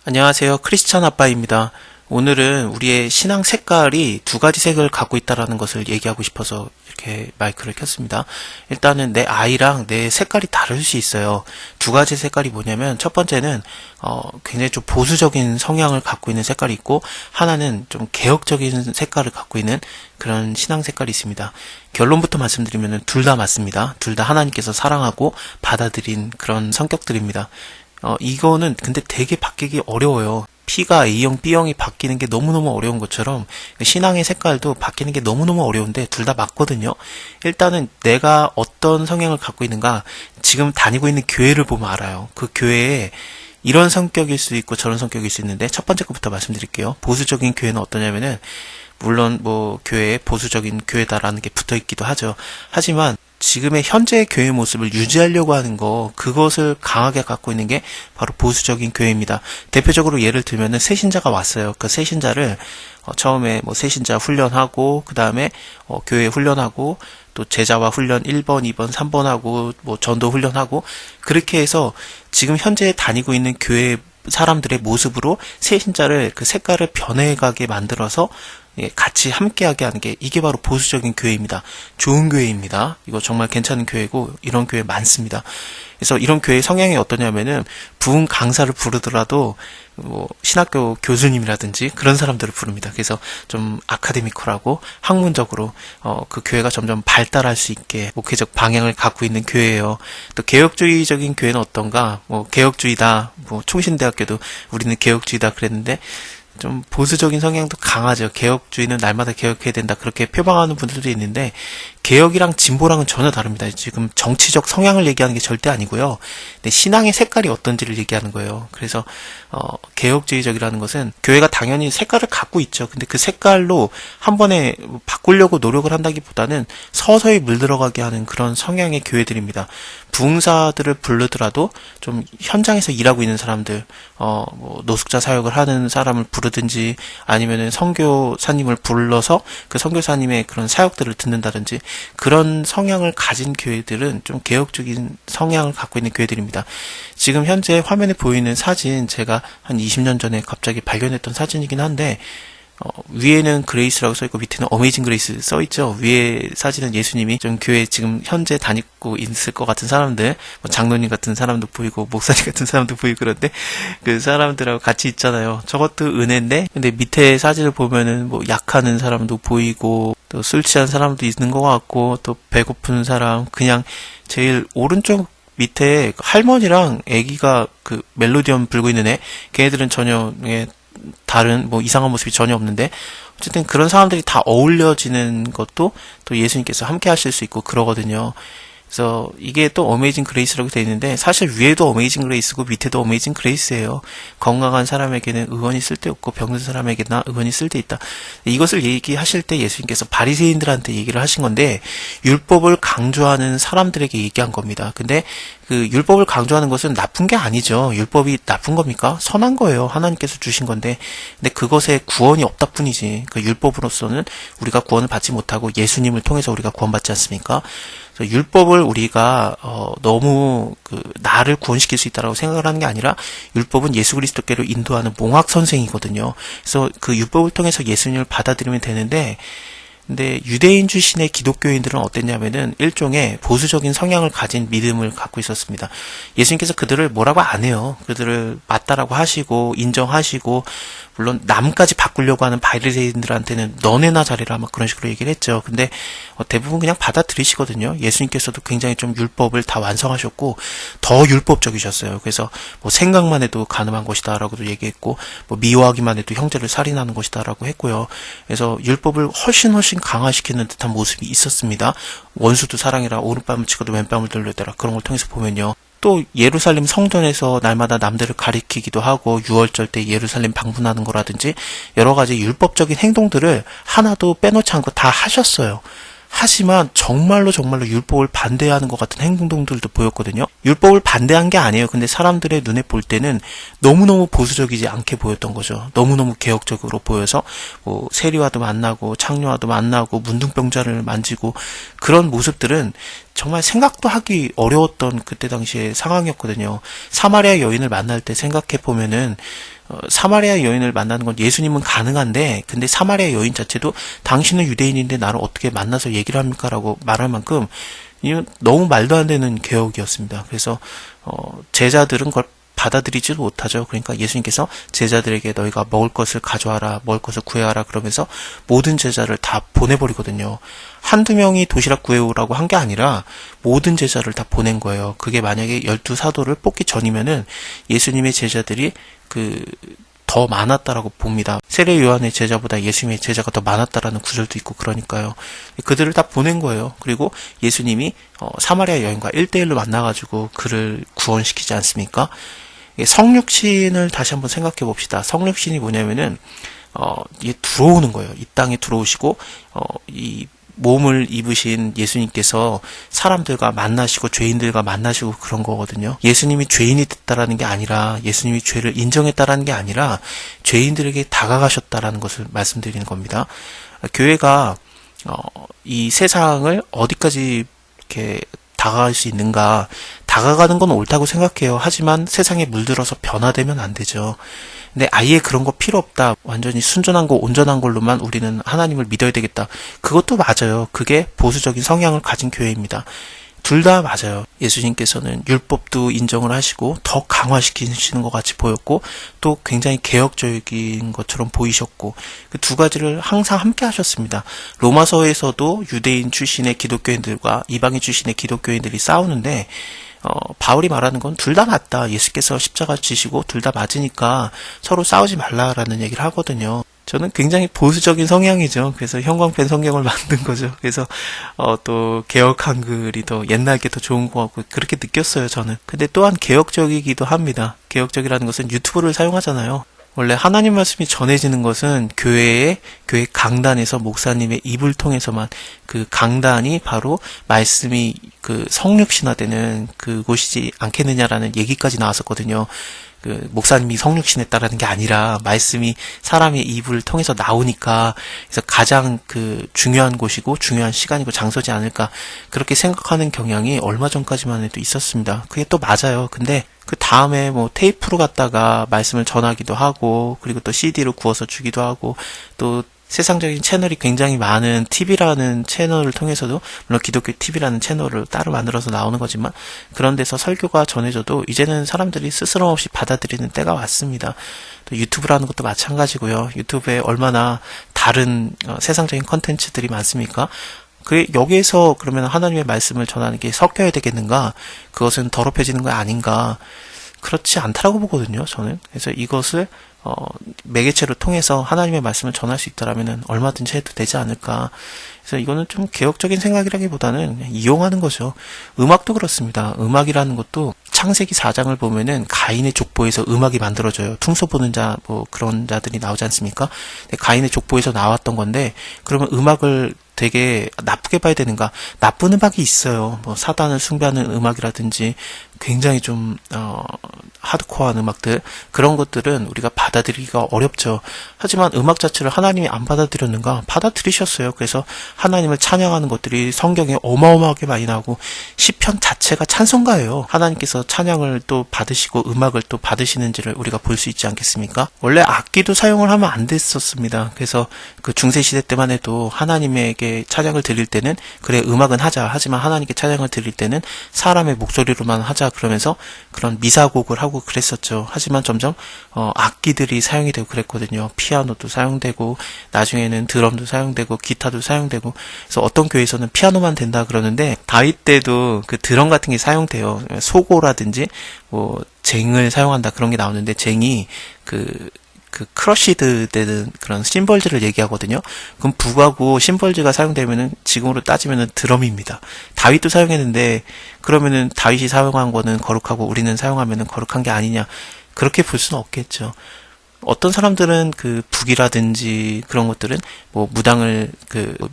안녕하세요. 크리스찬 아빠입니다. 오늘은 우리의 신앙 색깔이 두 가지 색을 갖고 있다는 것을 얘기하고 싶어서 이렇게 마이크를 켰습니다. 일단은 내 아이랑 내 색깔이 다를 수 있어요. 두 가지 색깔이 뭐냐면 첫 번째는 굉장히 좀 보수적인 성향을 갖고 있는 색깔이 있고, 하나는 좀 개혁적인 색깔을 갖고 있는 그런 신앙 색깔이 있습니다. 결론부터 말씀드리면 둘 다 맞습니다. 둘 다 하나님께서 사랑하고 받아들인 그런 성격들입니다. 이거는 근데 되게 바뀌기 어려워요. P가 A형, B형이 바뀌는 게 너무너무 어려운 것처럼 신앙의 색깔도 바뀌는 게 너무너무 어려운데 둘 다 맞거든요. 일단은 내가 어떤 성향을 갖고 있는가, 지금 다니고 있는 교회를 보면 알아요. 그 교회에 이런 성격일 수 있고 저런 성격일 수 있는데, 첫 번째 것부터 말씀드릴게요. 보수적인 교회는 어떠냐면은, 물론 뭐 교회에 보수적인 교회다라는 게 붙어 있기도 하죠. 하지만 지금의 현재의 교회 모습을 유지하려고 하는 그것을 강하게 갖고 있는 게 바로 보수적인 교회입니다. 대표적으로 예를 들면은 새신자가 왔어요. 그 새신자를 처음에 뭐 새신자 훈련하고, 그 다음에 교회 훈련하고, 또 제자와 훈련 1번, 2번, 3번 하고, 뭐 전도 훈련하고, 그렇게 해서 지금 현재 다니고 있는 교회 사람들의 모습으로 새신자를 그 색깔을 변해가게 만들어서 같이 함께하게 하는 게, 이게 바로 보수적인 교회입니다. 좋은 교회입니다. 이거 정말 괜찮은 교회고, 이런 교회 많습니다. 그래서 이런 교회 성향이 어떠냐면은, 부흥 강사를 부르더라도 뭐 신학교 교수님이라든지 그런 사람들을 부릅니다. 그래서 좀 아카데미컬하고 학문적으로 그 교회가 점점 발달할 수 있게 목회적 방향을 갖고 있는 교회예요. 또 개혁주의적인 교회는 어떤가? 뭐 개혁주의다. 뭐 총신대학교도 우리는 개혁주의다 그랬는데, 좀 보수적인 성향도 강하죠. 개혁주의는 날마다 개혁해야 된다, 그렇게 표방하는 분들도 있는데, 개혁이랑 진보랑은 전혀 다릅니다. 지금 정치적 성향을 얘기하는 게 절대 아니고요. 근데 신앙의 색깔이 어떤지를 얘기하는 거예요. 그래서 개혁주의적이라는 것은 교회가 당연히 색깔을 갖고 있죠. 근데 그 색깔로 한 번에 바꾸려고 노력을 한다기보다는 서서히 물들어가게 하는 그런 성향의 교회들입니다. 부흥사들을 부르더라도 좀 현장에서 일하고 있는 사람들, 뭐 노숙자 사역을 하는 사람을 부르든지, 아니면은 선교사님을 불러서 그 선교사님의 그런 사역들을 듣는다든지, 그런 성향을 가진 교회들은 좀 개혁적인 성향을 갖고 있는 교회들입니다. 지금 현재 화면에 보이는 사진, 제가 한 20년 전에 갑자기 발견했던 사진이긴 한데, 위에는 그레이스라고 써있고 밑에는 어메이징 그레이스 써있죠. 위에 사진은 예수님이 좀 교회 지금 현재 다니고 있을 것 같은 사람들, 뭐 장로님 같은 사람도 보이고 목사님 같은 사람도 보이고, 그런데 그 사람들하고 같이 있잖아요. 저것도 은혜인데, 근데 밑에 사진을 보면은 뭐 약하는 사람도 보이고, 또 술 취한 사람도 있는 것 같고, 또 배고픈 사람, 그냥 제일 오른쪽 밑에 할머니랑 아기가 그 멜로디언 불고 있는 애, 걔네들은 전혀 다른 뭐 이상한 모습이 전혀 없는데, 어쨌든 그런 사람들이 다 어울려지는 것도 또 예수님께서 함께 하실 수 있고 그러거든요. 그래서 이게 또 어메이징 그레이스라고 되어 있는데, 사실 위에도 어메이징 그레이스고 밑에도 어메이징 그레이스예요. 건강한 사람에게는 의원이 쓸데없고 병든 사람에게나 의원이 쓸데있다. 이것을 얘기하실 때 예수님께서 바리새인들한테 얘기를 하신 건데, 율법을 강조하는 사람들에게 얘기한 겁니다. 근데 그 율법을 강조하는 것은 나쁜 게 아니죠. 율법이 나쁜 겁니까? 선한 거예요. 하나님께서 주신 건데, 근데 그것에 구원이 없다 뿐이지. 그 율법으로서는 우리가 구원을 받지 못하고 예수님을 통해서 우리가 구원받지 않습니까? 그래서 율법을 우리가 너무 나를 구원시킬 수 있다라고 생각을 하는 게 아니라, 율법은 예수 그리스도께로 인도하는 몽학 선생이거든요. 그래서 그 율법을 통해서 예수님을 받아들이면 되는데, 근데 유대인 출신의 기독교인들은 어땠냐면은 일종의 보수적인 성향을 가진 믿음을 갖고 있었습니다. 예수님께서 그들을 뭐라고 안 해요. 그들을 맞다라고 하시고 인정하시고, 물론 남까지 바꾸려고 하는 바리새인들한테는 너네나 잘해라 막 그런 식으로 얘기를 했죠. 근데 대부분 그냥 받아들이시거든요. 예수님께서도 굉장히 좀 율법을 다 완성하셨고 더 율법적이셨어요. 그래서 뭐 생각만 해도 간음한 것이다라고도 얘기했고, 뭐 미워하기만 해도 형제를 살인하는 것이다라고 했고요. 그래서 율법을 훨씬 강화시키는 듯한 모습이 있었습니다. 원수도 사랑해라, 오른뺨을 치고도 왼뺨을 돌려대라, 그런 걸 통해서 보면요. 또 예루살렘 성전에서 날마다 남들을 가리키기도 하고, 유월절 때 예루살렘 방문하는 거라든지 여러 가지 율법적인 행동들을 하나도 빼놓지 않고 다 하셨어요. 하지만 정말로 율법을 반대하는 것 같은 행동들도 보였거든요. 율법을 반대한 게 아니에요. 근데 사람들의 눈에 볼 때는 너무너무 보수적이지 않게 보였던 거죠. 너무너무 개혁적으로 보여서 뭐 세리와도 만나고 창녀와도 만나고 문둥병자를 만지고, 그런 모습들은 정말 생각도 하기 어려웠던 그때 당시의 상황이었거든요. 사마리아 여인을 만날 때 생각해 보면은 사마리아 여인을 만나는 건 예수님은 가능한데, 근데 사마리아 여인 자체도 당신은 유대인인데 나를 어떻게 만나서 얘기를 합니까? 라고 말할 만큼 이건 너무 말도 안 되는 개혁이었습니다. 그래서 제자들은 그걸 받아들이지도 못하죠. 그러니까 예수님께서 제자들에게 너희가 먹을 것을 가져와라, 먹을 것을 구해와라 그러면서 모든 제자를 다 보내버리거든요. 한두 명이 도시락 구해오라고 한 게 아니라 모든 제자를 다 보낸 거예요. 그게 만약에 12사도를 뽑기 전이면은 예수님의 제자들이 더 많았다라고 봅니다. 세례 요한의 제자보다 예수님의 제자가 더 많았다라는 구절도 있고 그러니까요. 그들을 다 보낸 거예요. 그리고 예수님이 사마리아 여인과 1대1로 만나가지고 그를 구원시키지 않습니까? 성육신을 다시 한번 생각해 봅시다. 성육신이 뭐냐면은 이게 들어오는 거예요. 이 땅에 들어오시고 이 몸을 입으신 예수님께서 사람들과 만나시고 죄인들과 만나시고 그런 거거든요. 예수님이 죄인이 됐다라는 게 아니라, 예수님이 죄를 인정했다라는 게 아니라 죄인들에게 다가가셨다라는 것을 말씀드리는 겁니다. 교회가 이 세상을 어디까지 이렇게 다가갈 수 있는가, 다가가는 건 옳다고 생각해요. 하지만 세상에 물들어서 변화되면 안 되죠. 근데 아예 그런 거 필요 없다, 완전히 순전한 거 온전한 걸로만 우리는 하나님을 믿어야 되겠다, 그것도 맞아요. 그게 보수적인 성향을 가진 교회입니다. 둘 다 맞아요. 예수님께서는 율법도 인정을 하시고 더 강화시키시는 것 같이 보였고, 또 굉장히 개혁적인 것처럼 보이셨고, 그 두 가지를 항상 함께 하셨습니다. 로마서에서도 유대인 출신의 기독교인들과 이방인 출신의 기독교인들이 싸우는데, 바울이 말하는 건 둘 다 맞다. 예수께서 십자가 지시고 둘 다 맞으니까 서로 싸우지 말라라는 얘기를 하거든요. 저는 굉장히 보수적인 성향이죠. 그래서 형광펜 성경을 만든 거죠. 그래서 또 개혁 한글이 더 옛날 게 더 좋은 것 같고 그렇게 느꼈어요, 저는. 근데 또한 개혁적이기도 합니다. 개혁적이라는 것은 유튜브를 사용하잖아요. 원래 하나님 말씀이 전해지는 것은 교회 강단에서 목사님의 입을 통해서만, 그 강단이 바로 말씀이 성육신화되는 그곳이지 않겠느냐라는 얘기까지 나왔었거든요. 목사님이 성육신했다라는 게 아니라 말씀이 사람의 입을 통해서 나오니까, 그래서 가장 중요한 곳이고 중요한 시간이고 장소지 않을까, 그렇게 생각하는 경향이 얼마 전까지만 해도 있었습니다. 그게 또 맞아요. 근데 그 다음에 뭐 테이프로 갖다가 말씀을 전하기도 하고, 그리고 또 CD로 구워서 주기도 하고, 또 세상적인 채널이 굉장히 많은 TV라는 채널을 통해서도, 물론 기독교 TV라는 채널을 따로 만들어서 나오는 거지만, 그런 데서 설교가 전해져도 이제는 사람들이 스스럼 없이 받아들이는 때가 왔습니다. 또 유튜브라는 것도 마찬가지고요. 유튜브에 얼마나 다른 세상적인 컨텐츠들이 많습니까? 여기에서 그러면 하나님의 말씀을 전하는 게 섞여야 되겠는가? 그것은 더럽혀지는 거 아닌가? 그렇지 않다라고 보거든요, 저는. 그래서 이것을 매개체로 통해서 하나님의 말씀을 전할 수 있다라면 얼마든지 해도 되지 않을까. 그래서 이거는 좀 개혁적인 생각이라기보다는 그냥 이용하는 거죠. 음악도 그렇습니다. 음악이라는 것도 창세기 4장을 보면은 가인의 족보에서 음악이 만들어져요. 퉁소 보는 자, 뭐 그런 자들이 나오지 않습니까? 가인의 족보에서 나왔던 건데, 그러면 음악을 되게 나쁘게 봐야 되는가? 나쁜 음악이 있어요. 뭐 사단을 숭배하는 음악이라든지 굉장히 좀 하드코어한 음악들, 그런 것들은 우리가 받아들이기가 어렵죠. 하지만 음악 자체를 하나님이 안 받아들였는가? 받아들이셨어요. 그래서 하나님을 찬양하는 것들이 성경에 어마어마하게 많이 나오고, 시편 자체가 찬송가예요. 하나님께서 찬양을 또 받으시고 음악을 또 받으시는지를 우리가 볼 수 있지 않겠습니까? 원래 악기도 사용을 하면 안 됐었습니다. 그래서 그 중세시대 때만 해도 하나님에게 찬양을 드릴 때는, 그래 음악은 하자, 하지만 하나님께 찬양을 드릴 때는 사람의 목소리로만 하자, 그러면서 그런 미사곡을 하고 그랬었죠. 하지만 점점 악기들이 사용이 되고 그랬거든요. 피아노도 사용되고, 나중에는 드럼도 사용되고, 기타도 사용되고. 그래서 어떤 교회에서는 피아노만 된다 그러는데, 다윗 때도 그 드럼 같은 게 사용돼요. 소고라든지 뭐 쟁을 사용한다 그런 게 나오는데, 쟁이 크러쉬드 되는 그런 심벌즈를 얘기하거든요. 그럼 북하고 심벌즈가 사용되면은 지금으로 따지면은 드럼입니다. 다윗도 사용했는데, 그러면은 다윗이 사용한 거는 거룩하고 우리는 사용하면은 거룩한 게 아니냐, 그렇게 볼 수는 없겠죠. 어떤 사람들은 북이라든지 그런 것들은 뭐 무당을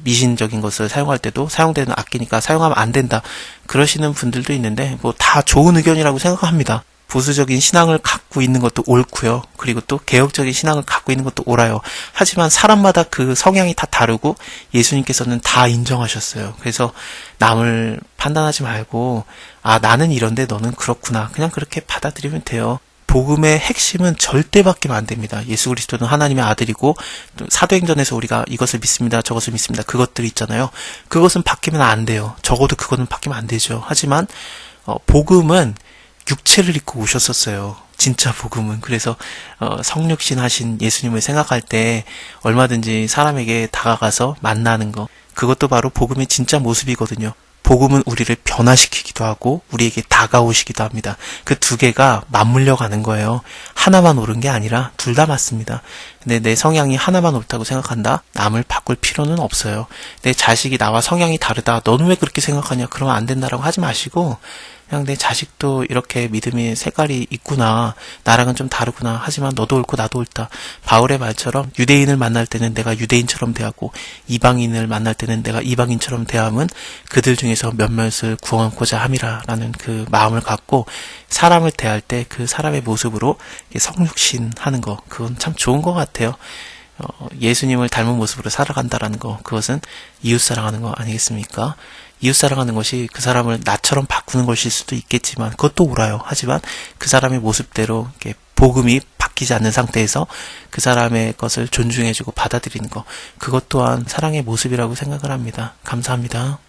미신적인 것을 사용할 때도 사용되는 악기니까 사용하면 안 된다, 그러시는 분들도 있는데, 뭐 다 좋은 의견이라고 생각합니다. 보수적인 신앙을 갖고 있는 것도 옳고요. 그리고 또 개혁적인 신앙을 갖고 있는 것도 옳아요. 하지만 사람마다 그 성향이 다 다르고 예수님께서는 다 인정하셨어요. 그래서 남을 판단하지 말고, 아 나는 이런데 너는 그렇구나, 그냥 그렇게 받아들이면 돼요. 복음의 핵심은 절대 바뀌면 안 됩니다. 예수 그리스도는 하나님의 아들이고, 또 사도행전에서 우리가 이것을 믿습니다, 저것을 믿습니다, 그것들이 있잖아요. 그것은 바뀌면 안 돼요. 적어도 그거는 바뀌면 안 되죠. 하지만 복음은 육체를 입고 오셨었어요. 진짜 복음은. 그래서 성육신 하신 예수님을 생각할 때 얼마든지 사람에게 다가가서 만나는 거, 그것도 바로 복음의 진짜 모습이거든요. 복음은 우리를 변화시키기도 하고 우리에게 다가오시기도 합니다. 그 두 개가 맞물려 가는 거예요. 하나만 옳은 게 아니라 둘 다 맞습니다. 근데 내 성향이 하나만 옳다고 생각한다? 남을 바꿀 필요는 없어요. 내 자식이 나와 성향이 다르다, 너는 왜 그렇게 생각하냐, 그러면 안 된다라고 하지 마시고, 그냥 내 자식도 이렇게 믿음의 색깔이 있구나, 나랑은 좀 다르구나, 하지만 너도 옳고 나도 옳다. 바울의 말처럼 유대인을 만날 때는 내가 유대인처럼 대하고 이방인을 만날 때는 내가 이방인처럼 대함은 그들 중에서 몇몇을 구원하고자 함이라 라는 그 마음을 갖고 사람을 대할 때 그 사람의 모습으로 성육신 하는 거, 그건 참 좋은 것 같아요. 예수님을 닮은 모습으로 살아간다라는 거, 그것은 이웃사랑하는 거 아니겠습니까? 이웃사랑하는 것이 그 사람을 나처럼 바꾸는 것일 수도 있겠지만 그것도 옳아요. 하지만 그 사람의 모습대로 이렇게 복음이 바뀌지 않는 상태에서 그 사람의 것을 존중해주고 받아들이는 거, 그것 또한 사랑의 모습이라고 생각을 합니다. 감사합니다.